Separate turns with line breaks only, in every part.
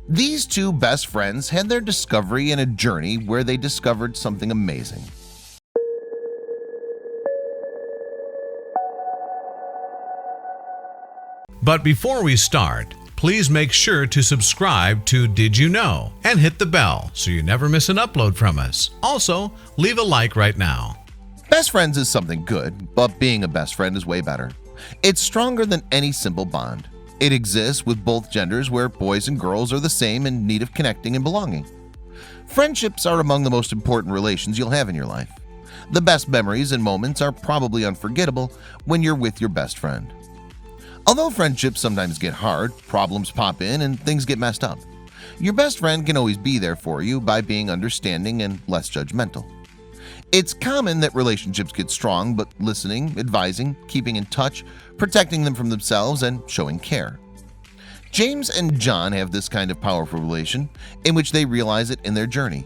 These two best friends had their discovery in a journey where they discovered something amazing.
But before we start, please make sure to subscribe to Did You Know and hit the bell so you never miss an upload from us. Also, leave a like right now.
Best friends is something good, but being a best friend is way better. It's stronger than any simple bond. It exists with both genders where boys and girls are the same in need of connecting and belonging. Friendships are among the most important relations you'll have in your life. The best memories and moments are probably unforgettable when you're with your best friend. Although friendships sometimes get hard, problems pop in, and things get messed up, your best friend can always be there for you by being understanding and less judgmental. It's common that relationships get strong, but listening, advising, keeping in touch, protecting them from themselves, and showing care. James and John have this kind of powerful relation in which they realize it in their journey.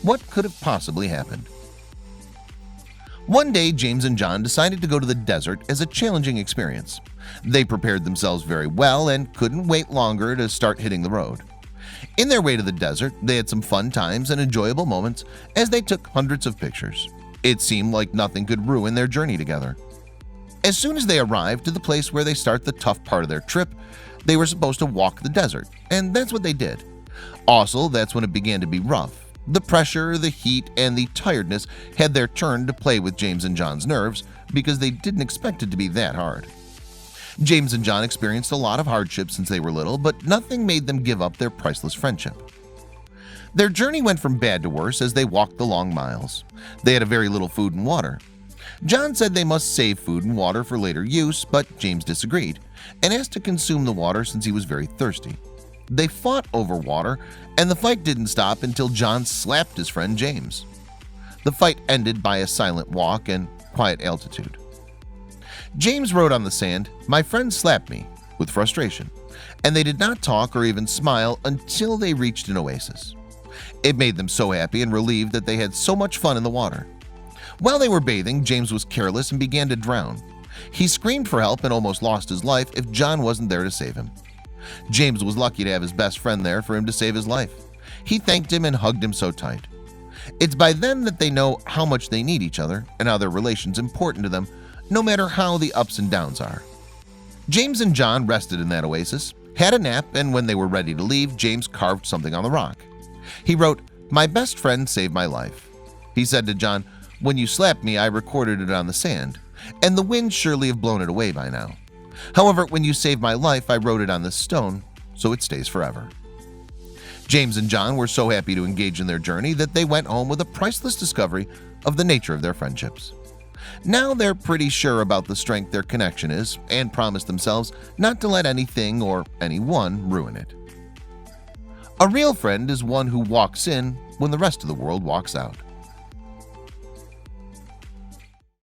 What could have possibly happened? One day, James and John decided to go to the desert as a challenging experience. They prepared themselves very well and couldn't wait longer to start hitting the road. In their way to the desert, they had some fun times and enjoyable moments as they took hundreds of pictures. It seemed like nothing could ruin their journey together. As soon as they arrived to the place where they start the tough part of their trip, they were supposed to walk the desert, and that's what they did. Also, that's when it began to be rough. The pressure, the heat, and the tiredness had their turn to play with James and John's nerves because they didn't expect it to be that hard. James and John experienced a lot of hardship since they were little, but nothing made them give up their priceless friendship. Their journey went from bad to worse as they walked the long miles. They had very little food and water. John said they must save food and water for later use, but James disagreed and asked to consume the water since he was very thirsty. They fought over water, and the fight didn't stop until John slapped his friend James. The fight ended by a silent walk and quiet altitude. James wrote on the sand, "My friend slapped me," with frustration, and they did not talk or even smile until they reached an oasis. It made them so happy and relieved that they had so much fun in the water. While they were bathing, James was careless and began to drown. He screamed for help and almost lost his life if John wasn't there to save him. James was lucky to have his best friend there for him to save his life. He thanked him and hugged him so tight. It's by then that they know how much they need each other and how their relation's important to them, no matter how the ups and downs are. James and John rested in that oasis, had a nap, and when they were ready to leave, James carved something on the rock. He wrote, "My best friend saved my life." He said to John, "When you slapped me, I recorded it on the sand, and the wind surely have blown it away by now. However, when you saved my life, I wrote it on this stone, so it stays forever." James and John were so happy to engage in their journey that they went home with a priceless discovery of the nature of their friendships. Now they're pretty sure about the strength their connection is and promise themselves not to let anything or anyone ruin it. A real friend is one who walks in when the rest of the world walks out.